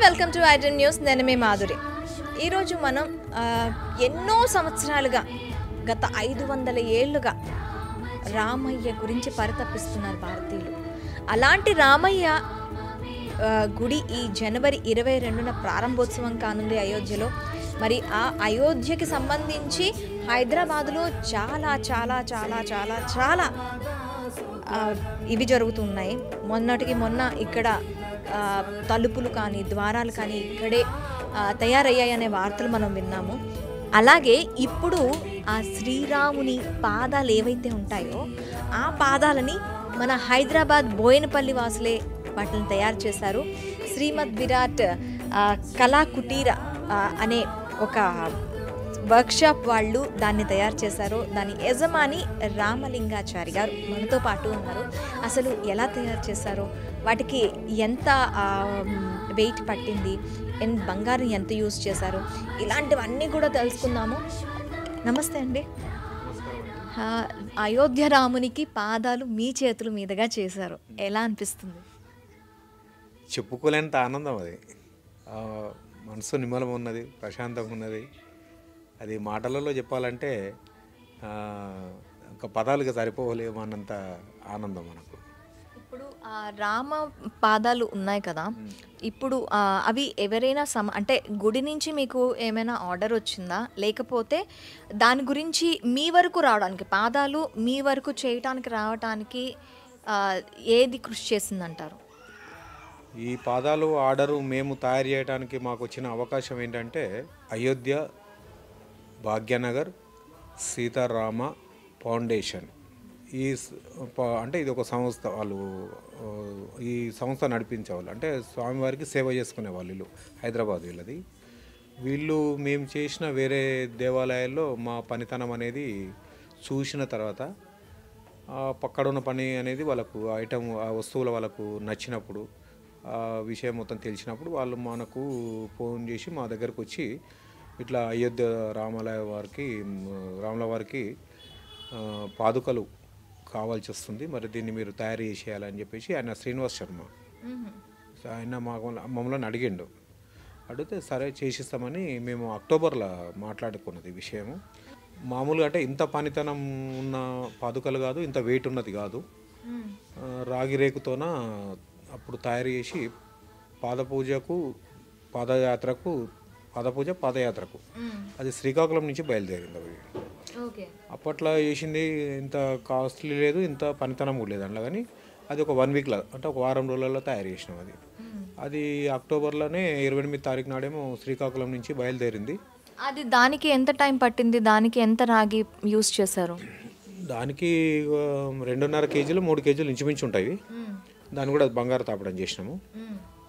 Welcome to iDream news. నేను మీ మాధురి. ఈరోజు మనం ఎన్నో సంవత్సరాలుగా గత 500 ఏళ్ళుగా రామయ్య గురించి పరితపిస్తున్నారు భారతీయులు. అలాంటి రామయ్య గుడి ఈ జనవరి 22న ప్రారంభోత్సవం కానుంది అయోధ్యలో. మరి ఆ అయోధ్యకి సంబంధించి హైదరాబాదులో చాలా చాలా చాలా చాలా చాలా ఇవి జరుగుతున్నాయి. మొన్నటికి మొన్న ఇక్కడ తలుపులు కానీ ద్వారాలు కానీ ఇక్కడే తయారయ్యాయనే వార్తలు మనం విన్నాము. అలాగే ఇప్పుడు ఆ శ్రీరాముని పాదాలు ఏవైతే ఉంటాయో ఆ పాదాలని మన హైదరాబాద్ బోయినపల్లి వాసులే వాటిని తయారు చేశారు. శ్రీమద్ విరాట్ కళా కుటీర అనే ఒక వర్క్షాప్ వాళ్ళు దాన్ని తయారు చేశారు. దాని యజమాని రామలింగాచారి గారు మనతో పాటు ఉన్నారు. అసలు ఎలా తయారు చేశారో, వాటికి ఎంత వెయిట్ పట్టింది, బంగారం ఎంత యూజ్ చేశారు, ఇలాంటివన్నీ కూడా తెలుసుకుందాము. నమస్తే అండి. అయోధ్య రామునికి పాదాలు మీ చేతుల మీదుగా చేశారు, ఎలా అనిపిస్తుంది? చెప్పుకోలేనంత ఆనందం అది. మనసు నిమ్మలం ఉన్నది, ప్రశాంతంగా ఉన్నది. అది మాటలలో చెప్పాలంటే ఒక పదాలుగా సరిపోలేము అన్నంత ఆనందం మనకు. ఇప్పుడు రామ పాదాలు ఉన్నాయి కదా, ఇప్పుడు అవి ఎవరైనా అంటే గుడి నుంచి మీకు ఏమైనా ఆర్డర్ వచ్చిందా, లేకపోతే దాని గురించి మీ వరకు రావడానికి, పాదాలు మీ వరకు చేయటానికి రావటానికి ఏది కృషి చేసిందంటారు? ఈ పాదాలు ఆర్డరు మేము తయారు చేయడానికి మాకు వచ్చిన అవకాశం ఏంటంటే అయోధ్య భాగ్యనగర్ సీతారామ ఫౌండేషన్. అంటే ఇది ఒక సంస్థ. వాళ్ళు ఈ సంస్థ నడిపించేవాళ్ళు, అంటే స్వామివారికి సేవ చేసుకునే వాళ్ళు. వీళ్ళు హైదరాబాద్ వీళ్ళది. వీళ్ళు మేము చేసిన వేరే దేవాలయాల్లో మా పనితనం అనేది చూసిన తర్వాత పక్కడున్న పని అనేది వాళ్ళకు ఐటమ్ ఆ వస్తువుల వాళ్ళకు నచ్చినప్పుడు, ఆ విషయం మొత్తం తెలిసినప్పుడు వాళ్ళు మనకు ఫోన్ చేసి మా దగ్గరకు వచ్చి ఇట్లా అయోధ్య రాముల వారికి పాదుకలు కావాల్సి వస్తుంది, మరి దీన్ని మీరు తయారు చేసేయాలని చెప్పేసి ఆయన శ్రీనివాస్ శర్మ ఆయన మమ్మల్ని అడిగిండు. అడిగితే సరే చేసిస్తామని మేము అక్టోబర్లో మాట్లాడుకున్నది ఈ విషయము. మామూలుగా అంటే ఇంత పనితనం ఉన్న పాదుకలు కాదు, ఇంత వెయిట్ ఉన్నది కాదు. రాగి రేకుతోన అప్పుడు తయారు చేసి పాదయాత్రకు అది శ్రీకాకుళం నుంచి బయలుదేరింది. అవి అప్పట్లో చేసింది ఇంత కాస్ట్లీ లేదు, ఇంత పనితనం కూడా లేదు అందులో. కానీ అది ఒక 1 వీక్లో, అంటే ఒక వారం రోజులలో తయారు చేసినాం. అది అక్టోబర్లోనే 28 తారీఖు నాడేమో శ్రీకాకుళం నుంచి బయలుదేరింది. అది దానికి ఎంత టైం పట్టింది? దానికి ఎంత రాగి యూజ్ చేశారు? దానికి 2.5 కేజీలు 3 కేజీలు ఇంచుమించు ఉంటాయి. దాన్ని కూడా బంగారు తాపడం చేసినాము.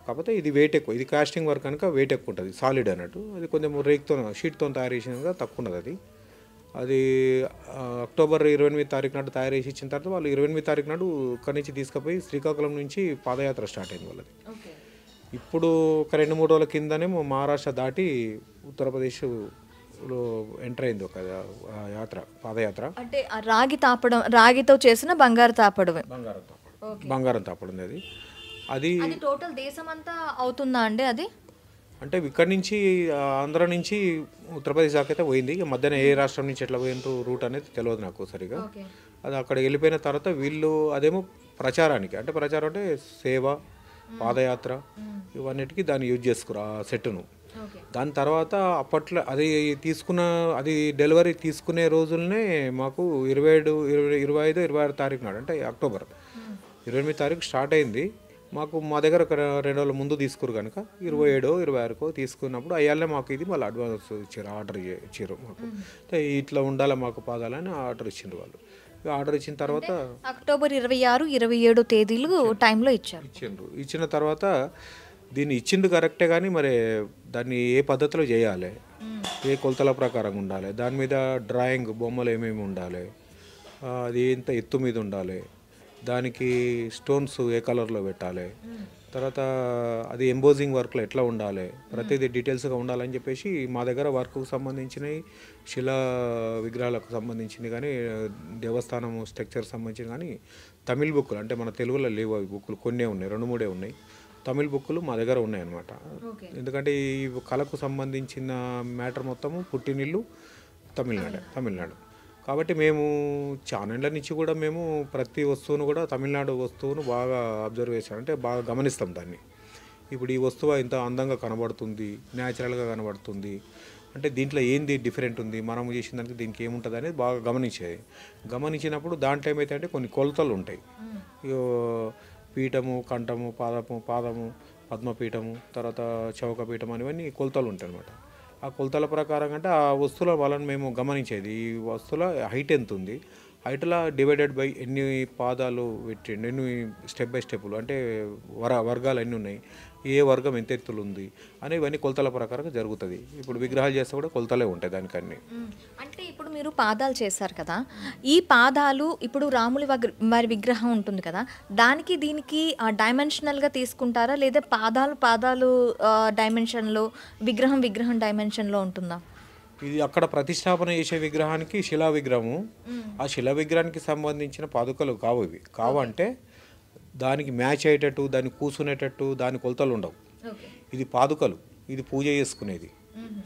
కాకపోతే ఇది వెయిట్ ఎక్కువ, ఇది కాస్టింగ్ వర్క్ కనుక వెయిట్ ఎక్కువ ఉంటుంది, సాలిడ్ అన్నట్టు. అది కొంచెం రేక్తో షీట్తో తయారు చేసినగా తక్కువ ఉన్నది. అది అక్టోబర్ 28 తారీఖు నాడు తయారు చేసి ఇచ్చిన తర్వాత వాళ్ళు 28 తారీఖు నాడు ఇక్కడి నుంచి తీసుకుపోయి శ్రీకాకుళం నుంచి పాదయాత్ర స్టార్ట్ అయింది వాళ్ళది. ఇప్పుడు ఒక 2-3 రోజుల కిందనేమో మహారాష్ట్ర దాటి ఉత్తరప్రదేశ్లో ఎంటర్ అయింది ఒక పాదయాత్ర. అంటే రాగితో చేసిన బంగారు తాపడం. బంగారం తాపడం అది టోటల్ దేశం అంతా అవుతుందా అండి? అది అంటే ఇక్కడి నుంచి ఆంధ్ర నుంచి ఉత్తరప్రదేశ్ దాకా అయితే పోయింది. మధ్యాహ్నం ఏ రాష్ట్రం నుంచి ఎట్లా పోయిన రూట్ అనేది తెలియదు నాకు సరిగా. అది అక్కడ వెళ్ళిపోయిన తర్వాత వీళ్ళు అదేమో ప్రచారానికి, అంటే ప్రచారం అంటే సేవ, పాదయాత్ర ఇవన్నిటికీ దాన్ని యూజ్ చేసుకురా ఆ సెట్ను. దాని తర్వాత అప్పట్లో అది డెలివరీ తీసుకునే రోజులనే మాకు 25, 26 తారీఖు నాడు, అంటే అక్టోబర్ 28 తారీఖు స్టార్ట్ అయింది. మా దగ్గర ఒక 2 రోజుల ముందు తీసుకురు కనుక 27, 26 తీసుకున్నప్పుడు అయ్యాలనే మాకు ఇది మళ్ళీ అడ్వాన్స్ ఇచ్చారు, ఆర్డర్ ఇచ్చారు మాకు. ఇట్లా ఉండాలి మాకు పాదాలని ఆర్డర్ ఇచ్చిండ్రు వాళ్ళు. ఆర్డర్ ఇచ్చిన తర్వాత అక్టోబర్ 26, 27 తేదీలు టైంలో ఇచ్చిన తర్వాత దీన్ని ఇచ్చిండు కరెక్టే, కానీ మరి దాన్ని ఏ పద్ధతిలో చేయాలి, ఏ కొలతల ప్రకారం ఉండాలి, దాని మీద డ్రాయింగ్ బొమ్మలు ఏమేమి ఉండాలి, అది ఎంత ఎత్తు మీద ఉండాలి, దానికి స్టోన్స్ ఏ కలర్లో పెట్టాలి, తర్వాత అది ఎంబోజింగ్ వర్క్లో ఎట్లా ఉండాలి, ప్రతిదీ డీటెయిల్స్గా ఉండాలని చెప్పేసి మా దగ్గర వర్క్కు సంబంధించినవి, శిలా విగ్రహాలకు సంబంధించింది కానీ, దేవస్థానం స్ట్రక్చర్ సంబంధించిన కానీ తమిళ్ బుక్కులు, అంటే మన తెలుగులో లేవు అవి బుక్కులు, కొన్నే ఉన్నాయి, 2-3 ఉన్నాయి. తమిళ్ బుక్కులు మా దగ్గర ఉన్నాయన్నమాట. ఎందుకంటే ఈ కళకు సంబంధించిన మ్యాటర్ మొత్తము పుట్టినిల్లు తమిళనాడు. కాబట్టి మేము ఛానళ్ళ నుంచి కూడా మేము ప్రతి వస్తువును కూడా తమిళనాడు వస్తువును బాగా అబ్జర్వ్ చేసాం, అంటే బాగా గమనిస్తాం దాన్ని. ఇప్పుడు ఈ వస్తువు ఇంత అందంగా కనబడుతుంది, న్యాచురల్గా కనబడుతుంది, అంటే దీంట్లో ఏంది డిఫరెంట్ ఉంది, మనం చేసిన దానికి దీనికి ఏముంటుంది అనేది బాగా గమనించినప్పుడు దాంట్లో ఏమైతే అంటే కొన్ని కొలతలు ఉంటాయి. పీఠము, కంఠము, పాదము, పద్మపీఠము, తర్వాత చౌకపీఠం అనేవన్నీ కొలతలు ఉంటాయి అన్నమాట. ఆ కొలతల ప్రకారం అంటే ఆ వస్తువుల వాళ్ళని మేము గమనించేది, ఈ వస్తువుల హైట్ ఎంత ఉంది, హైట్లో డివైడెడ్ బై ఎన్ని పాదాలు పెట్టిండు, ఎన్ని స్టెప్ బై స్టెప్లు, అంటే వర్గాలు ఎన్ని ఉన్నాయి, ఏ వర్గం ఎంత ఎత్తులు ఉంది అని ఇవన్నీ కొలతల ప్రకారంగా జరుగుతుంది. ఇప్పుడు విగ్రహాలు చేస్తే కూడా కొలతలే ఉంటాయి దానికన్నీ. అంటే ఇప్పుడు మీరు పాదాలు చేశారు కదా, ఈ పాదాలు ఇప్పుడు రాముడి మరి విగ్రహం ఉంటుంది కదా, దానికి దీనికి డైమెన్షనల్గా తీసుకుంటారా, లేదా పాదాలు డైమెన్షన్లో, విగ్రహం డైమెన్షన్లో ఉంటుందా? ఇది అక్కడ ప్రతిష్టాపన చేసే విగ్రహానికి శిలా విగ్రహము, ఆ శిలా విగ్రహానికి సంబంధించిన పాదుకలు కావు. ఇవి కావంటే దానికి మ్యాచ్ అయ్యేటట్టు, దాన్ని కూర్చునేటట్టు దాని కొలతలు ఉండవు. ఇది పాదుకలు, ఇది పూజ చేసుకునేది.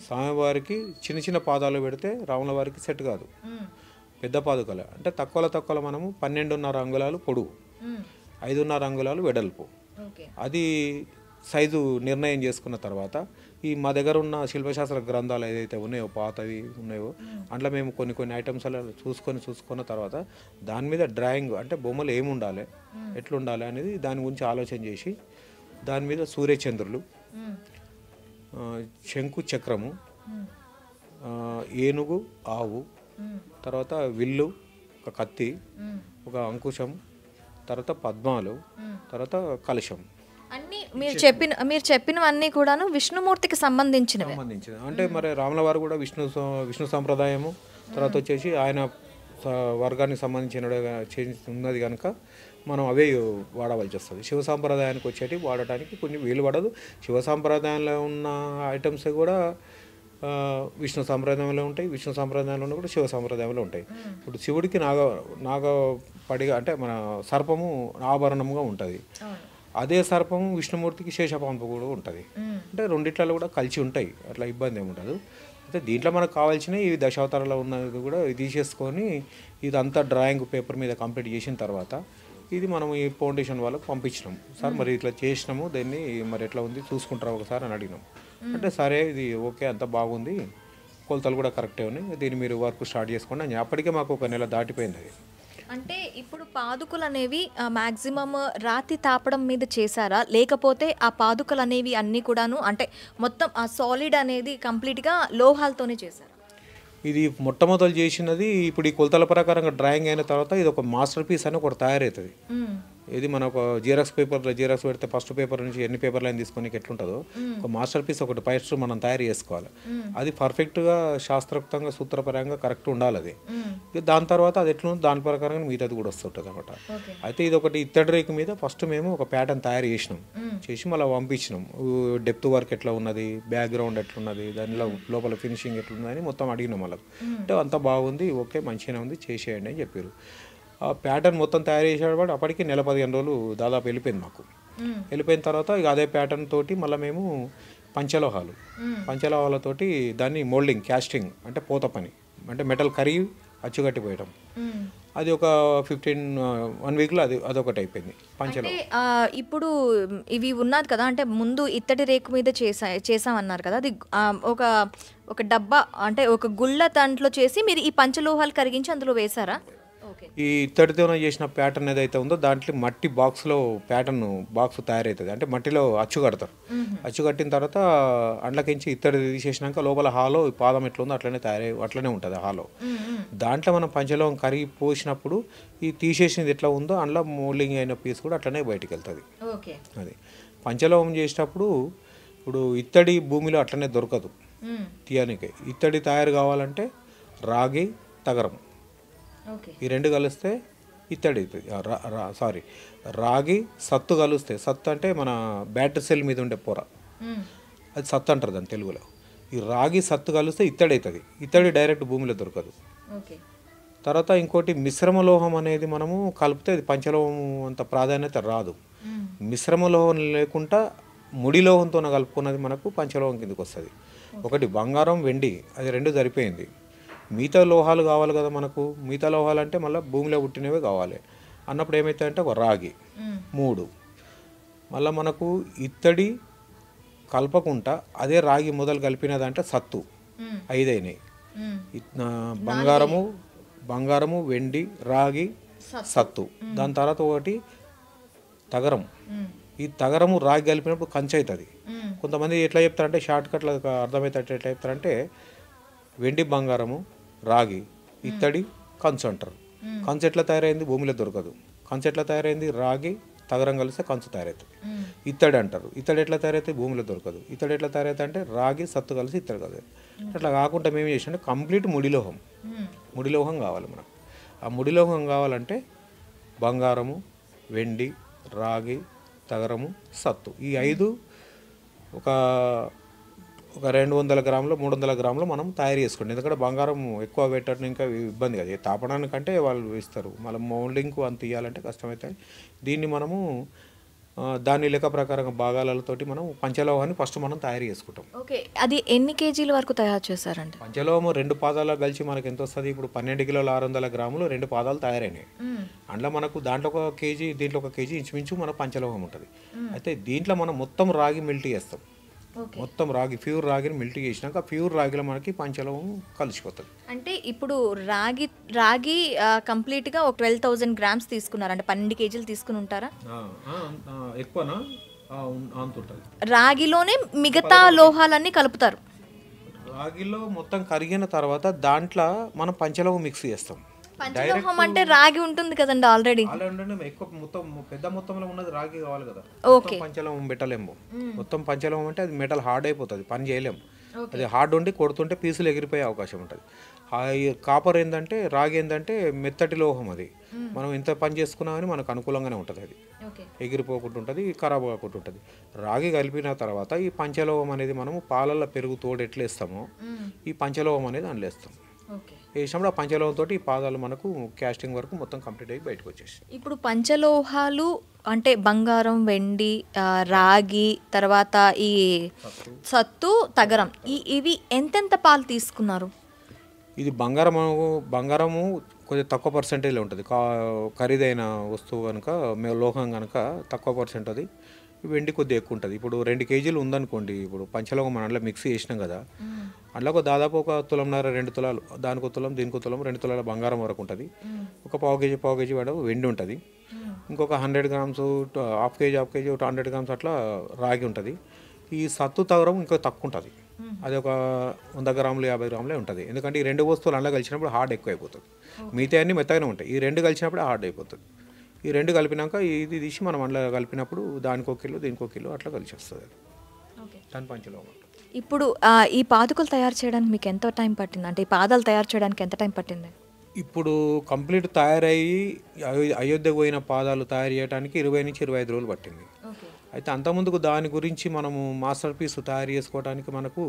స్వామివారికి చిన్న పాదాలు పెడితే రాముల వారికి సెట్ కాదు. పెద్ద పాదుకలు అంటే తక్కువలో మనము 12.5 అంగుళాలు పొడవు, 5.5 అంగుళాలు వెడల్పు, అది సైజు నిర్ణయం చేసుకున్న తర్వాత ఈ మా దగ్గర ఉన్న శిల్పశాస్త్ర గ్రంథాలు ఏదైతే ఉన్నాయో, పాతవి ఉన్నాయో, అందులో మేము కొన్ని ఐటమ్స్ అలా చూసుకున్న తర్వాత దాని మీద డ్రాయింగ్, అంటే బొమ్మలు ఏముండాలి, ఎట్లుండాలి అనేది దాని గురించి ఆలోచన చేసి దాని మీద సూర్యచంద్రులు, శంకు చక్రము, ఏనుగు, ఆవు, తర్వాత విల్లు, ఒక కత్తి, ఒక అంకుశం, తర్వాత పద్మాలు, తర్వాత కలశం, అన్నీ మీరు చెప్పినవన్నీ కూడాను విష్ణుమూర్తికి సంబంధించినవి. అంటే మరి రాముల వారు కూడా విష్ణు సంప్రదాయము, తర్వాత వచ్చేసి ఆయన వర్గానికి సంబంధించిన ఉన్నది కనుక మనం అవే వాడవలసి వస్తుంది. శివ సాంప్రదాయానికి వచ్చేటి వాడటానికి కొన్ని వీలు పడదు. శివ సాంప్రదాయంలో ఉన్న ఐటమ్స్ కూడా విష్ణు సాంప్రదాయంలో ఉంటాయి, విష్ణు సాంప్రదాయంలో కూడా శివ సాంప్రదాయంలో ఉంటాయి. ఇప్పుడు శివుడికి నాగపడిగా, అంటే మన సర్పము ఆభరణంగా ఉంటుంది. అదే సర్పము విష్ణుమూర్తికి శేషపాంపు కూడా ఉంటుంది. అంటే రెండిట్లలో కూడా కలిసి ఉంటాయి, అట్లా ఇబ్బంది ఏమి ఉండదు. అయితే దీంట్లో మనకు కావాల్సిన ఈ దశావతారాలు ఉన్నది కూడా తీసేసుకొని ఇదంతా డ్రాయింగ్ పేపర్ మీద కంప్లీట్ చేసిన తర్వాత ఇది మనం ఈ ఫౌండేషన్ వాళ్ళకి పంపించినాం. సార్ మరి ఇట్లా చేసినాము, దీన్ని మరి ఎట్లా ఉంది చూసుకుంటారా ఒకసారి అని అడిగినాం. అంటే సరే ఇది ఓకే, అంత బాగుంది, కొలతలు కూడా కరెక్టే ఉన్నాయి, దీన్ని మీరు వర్క్ స్టార్ట్ చేసుకోండి అని. అప్పటికే మాకు 1 నెల దాటిపోయింది అది. అంటే ఇప్పుడు పాదుకలు అనేవి మ్యాక్సిమం రాతి తాపడం మీద చేశారా, లేకపోతే ఆ పాదుకలు అనేవి అన్నీ కూడాను అంటే మొత్తం ఆ సాలిడ్ అనేది కంప్లీట్గా లోహాలతోనే చేశారా? ఇది మొట్టమొదలు చేసినది ఇప్పుడు ఈ కొలతల ప్రకారంగా డ్రాయింగ్ అయిన తర్వాత ఇది ఒక మాస్టర్ పీస్ అని ఒకటి తయారవుతుంది. ఇది మన ఒక జిరాక్స్ పెడితే ఫస్ట్ పేపర్ నుంచి ఎన్ని పేపర్లు అయినా తీసుకొని ఎట్లుంటుందో ఒక మాస్టర్ పీస్ ఒకటి ఫస్ట్ మనం తయారు చేసుకోవాలి. అది పర్ఫెక్ట్గా శాస్త్రోక్తంగా సూత్రపరంగా కరెక్ట్ ఉండాలి. అది దాని తర్వాత అది ఎట్లుందో దాని ప్రకారంగా మిగతాది కూడా వస్తుంటుంది అనమాట. అయితే ఇది ఒకటి ఇత్తడి రేకు మీద ఫస్ట్ మేము ఒక ప్యాటర్న్ తయారు చేసి మళ్ళీ పంపించినాం. డెప్త్ వర్క్ ఎట్లా ఉన్నది, బ్యాక్గ్రౌండ్ ఎట్లున్నది, దానిలో లోపల ఫినిషింగ్ ఎట్లున్నది అని మొత్తం అడిగినాం వాళ్ళకి. అంటే అంతా బాగుంది, ఓకే మంచిగానే ఉంది, చేసేయండి అని చెప్పారు. ఆ ప్యాటర్న్ మొత్తం తయారు చేసేవాడు అప్పటికి 15 రోజులు దాదాపు వెళ్ళిపోయింది మాకు. వెళ్ళిపోయిన తర్వాత ఇక అదే ప్యాటర్న్ తోటి మళ్ళీ మేము పంచలోహాలతోటి దాన్ని మోల్డింగ్, క్యాస్టింగ్ అంటే పోత పని, అంటే మెటల్ కరిగి అచ్చుగట్టిపోయడం, అది ఒక 1 వీక్లో అదొకటి అయిపోయింది పంచలో. ఇప్పుడు ఇవి ఉన్నది కదా, అంటే ముందు ఇత్తడి రేకు మీద చేసామన్నారు కదా, అది ఒక డబ్బా అంటే ఒక గుళ్ళ దాంట్లో చేసి మీరు ఈ పంచలోహాలు కరిగించి అందులో వేసారా? ఈ ఇత్తడితో చేసిన ప్యాటర్న్ ఏదైతే ఉందో దాంట్లో మట్టి బాక్స్ తయారవుతుంది. అంటే మట్టిలో అచ్చు కడతారు. అచ్చు కట్టిన తర్వాత అండ్లకించి ఇత్తడి తీసేసినాక లోపల హాలో పాదం ఎట్లా ఉందో అట్లనే ఉంటుంది హాలో. దాంట్లో మనం పంచలోహం కరిగి పోసినప్పుడు ఈ తీసేసినది ఎట్లా ఉందో అందులో మోల్డింగ్ అయిన పీస్ కూడా అట్లనే బయటికి వెళ్తుంది. అది పంచలోహం చేసేటప్పుడు ఇప్పుడు ఇత్తడి భూమిలో అట్లనే దొరకదు తీయనికి. ఇత్తడి తయారు కావాలంటే రాగి, తగరం ఈ రెండు కలిస్తే ఇత్తడి అవుతుంది. రాగి, సత్తు కలిస్తే, సత్తు అంటే మన బ్యాటరీ సెల్ మీద ఉండే పొర, అది సత్తు అంటారు దాని తెలుగులో. ఈ రాగి సత్తు కలిస్తే ఇత్తడి అవుతుంది. ఇత్తడి డైరెక్ట్ భూమిలో దొరకదు. తర్వాత ఇంకోటి మిశ్రమ లోహం అనేది మనము కలిపితే అది పంచలోహం అంత ప్రాధాన్యత రాదు. మిశ్రమ లోహం లేకుండా ముడి లోహంతో కలుపుకున్నది మనకు పంచలోహం కిందకి వస్తుంది. ఒకటి బంగారం వెండి అది రెండు సరిపోయింది. మిగతా లోహాలు కావాలి కదా మనకు. మిగతా లోహాలు అంటే మళ్ళీ భూమిలో పుట్టినవే కావాలి అన్నప్పుడు ఏమవుతాయంటే ఒక రాగి 3, మళ్ళీ మనకు ఇత్తడి కలపకుండా అదే రాగి మొదలు కలిపినదంటే సత్తు 5 అయినాయి. బంగారము వెండి రాగి సత్తు. దాని తర్వాత ఒకటి తగరం. ఈ తగరము రాగి కలిపినప్పుడు కంచె అవుతుంది. కొంతమంది ఎట్లా చెప్తారంటే షార్ట్ కట్లో అర్థమవుతాడు ఎట్లా చెప్తారంటే వెండి బంగారము రాగి ఇత్తడి కంచు అంటారు. కంచు ఎట్లా తయారైంది? భూమిలో దొరకదు. కంచు ఎట్లా తయారైంది? రాగి తగరం కలిస్తే కంచు తయారవుతుంది. ఇత్తడి అంటారు. ఇత్తడి ఎట్లా తయారైతే భూమిలో దొరకదు. ఇత్తడి ఎట్లా తయారైతే అంటే రాగి సత్తు కలిసి ఇత్తడి కలిసి. అట్లా కాకుండా మేము చేసినట్టు కంప్లీట్ ముడిలోహం కావాలి మనకు. ఆ ముడిలోహం కావాలంటే బంగారము వెండి రాగి తగరము సత్తు ఈ 5 ఒక 200 గ్రాములు 300 గ్రాములు మనం తయారు చేసుకోండి. ఎందుకంటే బంగారం ఎక్కువ పెట్టడం ఇంకా ఇబ్బంది కదా. తాపడానికంటే వాళ్ళు ఇస్తారు, మళ్ళీ మౌల్డింగ్కు అంత ఇవ్వాలంటే కష్టమవుతాయి. దీన్ని మనము దాని లెక్క ప్రకారం భాగాలతోటి మనం పంచలోహాన్ని ఫస్ట్ మనం తయారు చేసుకుంటాం. ఓకే, అది ఎన్ని కేజీల వరకు తయారు చేశారండి? పంచలోహము 2 పాదాలు కలిసి మనకి ఎంత వస్తుంది? ఇప్పుడు 12 కిలోల 600 గ్రాములు 2 పాదాలు తయారైనాయి. అందులో మనకు దాంట్లో 1 కేజీ దీంట్లో 1 కేజీ ఇంచుమించు మన పంచలోహం ఉంటుంది. అయితే దీంట్లో మనం మొత్తం రాగి మెల్ట్ చేస్తాం. మొత్తం రాగి ప్యూర్ రాగిని మెల్ట్ చేసినాక ప్యూర్ రాగిలో మనకి పంచలోహం కలిసిపోతుంది. అంటే ఇప్పుడు రాగి కంప్లీట్గా ఒక 12,000 గ్రామ్స్ తీసుకున్నారు అంటే 12 కేజీలు తీసుకుని ఉంటారా? ఎక్కువనా అంతుంటుంది. రాగిలోనే మిగతా లోహాలన్నీ కలుపుతారు. రాగిలో మొత్తం కరిగిన తర్వాత దాంట్లో మనం పంచలోహం మిక్స్ చేస్తాం. పంచలోహం అంటే రాగి ఉంటుంది కదండి ఆల్రెడీ. ఎక్కువ మొత్తం పెద్ద మొత్తంలో ఉన్నది రాగి కావాలి కదా. ఓకే, పంచలోహం పెట్టలేము. మొత్తం పంచలోహం అంటే అది మెటల్ హార్డ్ అయిపోతుంది, పని చేయలేము. అది హార్డ్ ఉండి కొడుతుంటే పీసులు ఎగిరిపోయే అవకాశం ఉంటుంది. కాపర్ ఏంటంటే రాగి ఏంటంటే మెత్తటి లోహం. అది మనం ఎంత పని చేసుకున్నామని మనకు అనుకూలంగానే ఉంటుంది. అది ఎగిరిపోకుండా ఉంటుంది, ఖరాబ్ కాకుండా ఉంటుంది. రాగి కలిపిన తర్వాత ఈ పంచలోహం అనేది మనము పాలల్లో పెరుగు తోడు ఎట్లా వేస్తామో ఈ పంచలోహం అనేది అందులో వేస్తాం. వేసినప్పుడు ఆ పంచలోహంతో ఈ పాదాలు మనకు క్యాస్టింగ్ వరకు మొత్తం కంప్లీట్ అయ్యి బయటకు వచ్చేసి. ఇప్పుడు పంచలోహాలు అంటే బంగారం వెండి రాగి తర్వాత ఈ సత్తు తగరం ఇవి ఎంతెంత పాలు తీసుకున్నారు? ఇది బంగారము కొంచెం తక్కువ పర్సెంటేజ్లో ఉంటుంది. ఖరీదైన వస్తువు కనుక లోహం కనుక తక్కువ పర్సెంట్. అది వెండి కొద్దిగా ఎక్కువ ఉంటుంది. ఇప్పుడు 2 కేజీలు ఉందనుకోండి, ఇప్పుడు పంచలోహం మనం అందులో మిక్స్ చేసినాం కదా, అందులో దాదాపు 1 తులంన్నర 2 తులాలు, దానికి 1 తులం దీనికి 1 తులం 2 తులాల బంగారం వరకు ఉంటుంది. ఒక పావు కేజీ వాడు వెండి ఉంటుంది. ఇంకొక 100 గ్రామ్స్ హాఫ్ కేజీ 100 గ్రామ్స్ అట్లా రాగి ఉంటుంది. ఈ సత్తు తగరం ఇంకా తక్కువ ఉంటుంది. అది ఒక 100 గ్రాములు 50 గ్రాములే ఉంటుంది. ఎందుకంటే ఈ 2 వస్తువులు అందులో కలిసినప్పుడు హార్డ్ ఎక్కువ అయిపోతుంది. మిగతా అన్నీ మెత్తగానే ఉంటాయి. ఈ 2 కలిసినప్పుడు హార్డ్ అయిపోతుంది. ఈ 2 కలిపినాక ఇది తీసి మనం అందులో కలిపినప్పుడు దానికి 1 కిలో దీనికి 1 కిలో అట్లా కలిసి వస్తుంది. దాని పంచలోహం. ఇప్పుడు ఈ పాదుకలు తయారు చేయడానికి మీకు ఎంత టైం పట్టింది? అంటే ఈ పాదాలు తయారు చేయడానికి ఎంత టైం పట్టింది? ఇప్పుడు కంప్లీట్ తయారయ్యి అయోధ్యకు పోయిన పాదాలు తయారు చేయడానికి 20 నుంచి 25 రోజులు పట్టింది. అయితే అంతకుముందుకు దాని గురించి మనము మాస్టర్ పీస్ తయారు చేసుకోవడానికి మనకు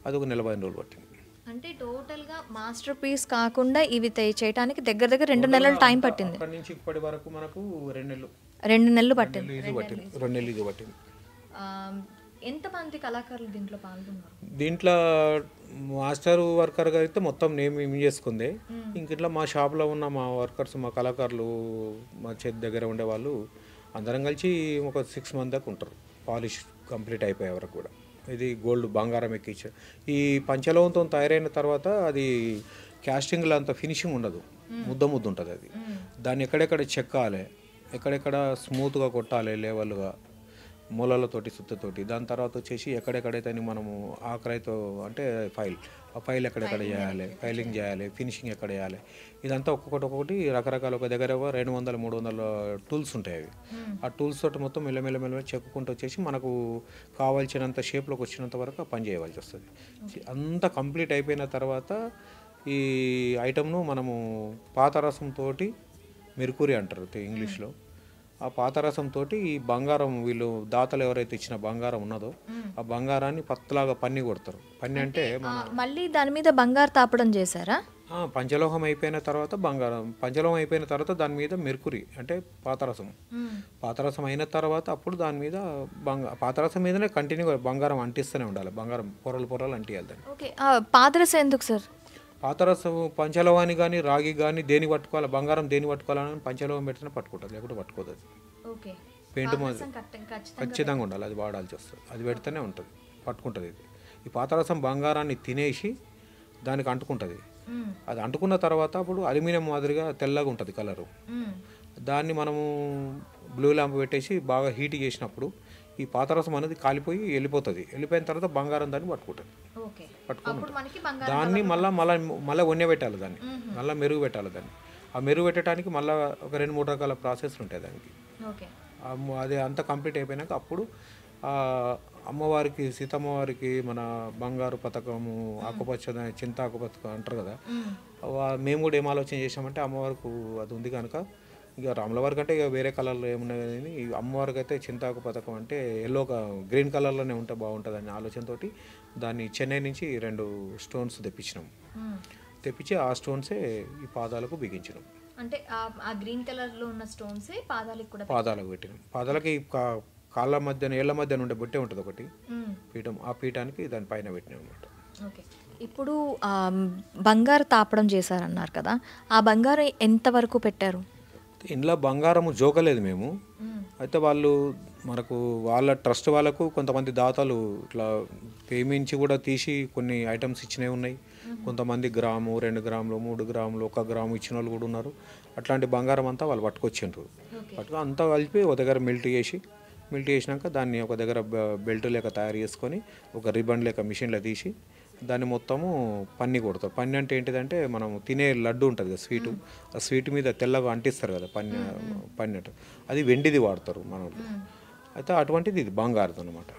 అది 1 నెల 15 రోజులు పట్టింది. అంటే టోటల్గా మాస్టర్ పీస్ కాకుండా ఇవి చేయడానికి దగ్గర 2 నెలలు టైం పట్టింది. అక్కడి నుంచి ఇప్పటి వరకు మనకు 2 నెలలు పట్టింది. 2 నెలలు ఇది పట్టింది. ఎంతమంది కళాకారులు దీంట్లో పాల్గొన్నారు? దీంట్లో మాస్టర్ వర్కర్గా అయితే మొత్తం మేము చేసుకుందే. ఇంక ఇట్లా మా షాప్లో ఉన్న మా వర్కర్స్ మా కళాకారులు మా చేతి దగ్గర ఉండేవాళ్ళు అందరం కలిసి ఒక 6 మంది దాకా ఉంటారు. పాలిష్ కంప్లీట్ అయిపోయే వరకు కూడా. ఇది గోల్డ్ బంగారం ఎక్కించారు. ఈ పంచలోహంతో తయారైన తర్వాత అది క్యాస్టింగ్లో అంత ఫినిషింగ్ ఉండదు, ముద్ద ఉంటుంది. అది దాన్ని ఎక్కడెక్కడ చెక్కాలి, ఎక్కడెక్కడ స్మూత్గా కొట్టాలి లెవెల్గా మూలలతోటి సుత్తతోటి. దాని తర్వాత వచ్చేసి ఎక్కడెక్కడైతే మనము ఆఖరైతో అంటే ఫైల్ ఎక్కడెక్కడ చేయాలి, ఫైలింగ్ చేయాలి, ఫినిషింగ్ ఎక్కడ చేయాలి, ఇదంతా ఒక్కొక్కటి రకరకాల ఒక దగ్గర 200-300 టూల్స్ ఉంటాయి. అవి ఆ టూల్స్ తోటి మొత్తం మెల్లమెల్ల చెక్కుకుంటూ వచ్చేసి మనకు కావాల్సినంత షేప్లోకి వచ్చినంత వరకు పని చేయవలసి వస్తుంది. అంతా కంప్లీట్ అయిపోయిన తర్వాత ఈ ఐటమ్ను మనము పాత రసంతో మెర్కురీ అంటారు ఇంగ్లీష్లో, ఆ పాతరసంతో ఈ బంగారం వీళ్ళు దాతలు ఎవరైతే ఇచ్చిన బంగారం ఉన్నదో ఆ బంగారాన్ని పత్తులాగా పన్ని కొడతారు. పన్ని అంటే మళ్ళీ దాని మీద బంగారు తాపడం చేశారా? పంచలోహం అయిపోయిన తర్వాత బంగారం, పంచలోహం అయిపోయిన తర్వాత దాని మీద మెర్కురీ అంటే పాతరసం, పాతరసం అయిన తర్వాత అప్పుడు దాని మీద పాతరసం మీదనే కంటిన్యూగా బంగారం అంటిస్తూనే ఉండాలి. బంగారం పొరలు పొరలు అంటియాలి దాన్ని. ఓకే, పాదరసం ఎందుకు సార్? పాతరసం పంచలోహాన్ని కానీ రాగి కానీ దేని పట్టుకోవాలి, బంగారం దేని పట్టుకోవాలని పంచలోహం పెడితేనే పట్టుకుంటుంది, లేకపోతే పట్టుకోదు. అది ఓకే, పెయింట్ ఖచ్చితంగా ఉండాలి, అది వాడాల్సి వస్తుంది. అది పెడితేనే ఉంటుంది, పట్టుకుంటుంది. ఇది ఈ పాతరసం బంగారాన్ని తినేసి దానికి అంటుకుంటుంది. అది అంటుకున్న తర్వాత అప్పుడు అల్యూమినియం మాదిరిగా తెల్లగా ఉంటుంది కలరు. దాన్ని మనము బ్లూ ల్యాంప్ పెట్టేసి బాగా హీట్ చేసినప్పుడు ఈ పాతరసం అనేది కాలిపోయి వెళ్ళిపోతుంది. వెళ్ళిపోయిన తర్వాత బంగారం దాన్ని పట్టుకుంటుంది. పట్టుకుంటుంది దాన్ని మళ్ళీ వన్నె పెట్టాలి, దాన్ని మళ్ళీ మెరుగు పెట్టాలి. దాన్ని ఆ మెరుగు పెట్టడానికి మళ్ళీ ఒక 2-3 రకాల ప్రాసెస్లు ఉంటాయి దానికి. అది అంతా కంప్లీట్ అయిపోయినాక అప్పుడు అమ్మవారికి, సీతమ్మవారికి మన బంగారు పథకము, ఆకుపచ్చ చింతాకు పథకం అంటారు కదా, మేము కూడా ఏం ఆలోచన చేసామంటే అమ్మవారికి అది ఉంది కనుక ఇక రాముల వారికి అంటే ఇక వేరే కలర్లో ఏమున్నాయి కానీ అమ్మవారికి అయితే చింతాకు పథకం అంటే ఎల్లో గ్రీన్ కలర్లోనే ఉంటే బాగుంటుంది అనే ఆలోచనతో దాన్ని చెన్నై నుంచి 2 స్టోన్స్ తెప్పించినాం. తెప్పించి ఆ స్టోన్సే ఈ పాదాలకు బిగించినాం. అంటే ఆ గ్రీన్ కలర్లో ఉన్న స్టోన్సే పాదాలకు పెట్టినాం. పాదాలకి కాళ్ళ మధ్యన ఏళ్ళ మధ్యన ఉండే బొట్టే ఉంటుంది ఒకటి పీఠం, ఆ పీఠానికి దానిపైన పెట్టినాం అన్నమాట. ఓకే, ఇప్పుడు బంగారు తాపడం చేశారన్నారు కదా, ఆ బంగారం ఎంతవరకు పెట్టారు? ఇంట్లో బంగారము జోకలేదు మేము. అయితే వాళ్ళు మనకు వాళ్ళ ట్రస్ట్ వాళ్ళకు కొంతమంది దాతలు ఇట్లా పేమెంచి కూడా తీసి కొన్ని ఐటమ్స్ ఇచ్చినవి ఉన్నాయి. కొంతమంది గ్రాము, 2 గ్రాములు, 3 గ్రాములు, 1 గ్రాము ఇచ్చిన వాళ్ళు కూడా ఉన్నారు. అట్లాంటి బంగారం అంతా వాళ్ళు పట్టుకొచ్చిండ్రు. అంతా కలిపి ఒక దగ్గర మెల్ట్ చేసినాక దాన్ని ఒక దగ్గర బెల్ట్ లేక తయారు చేసుకొని ఒక రిబన్ లేక మిషన్లో తీసి దాన్ని మొత్తము పన్ని కొడతారు. పన్ని అంటే ఏంటిదంటే మనం తినే లడ్డు ఉంటుంది కదా స్వీటు, ఆ స్వీట్ మీద తెల్లగా అంటిస్తారు కదా పన్ని అంటే అది వెండిది వాడతారు మన వాళ్ళు. అయితే అటువంటిది ఇది బంగారుది అనమాట.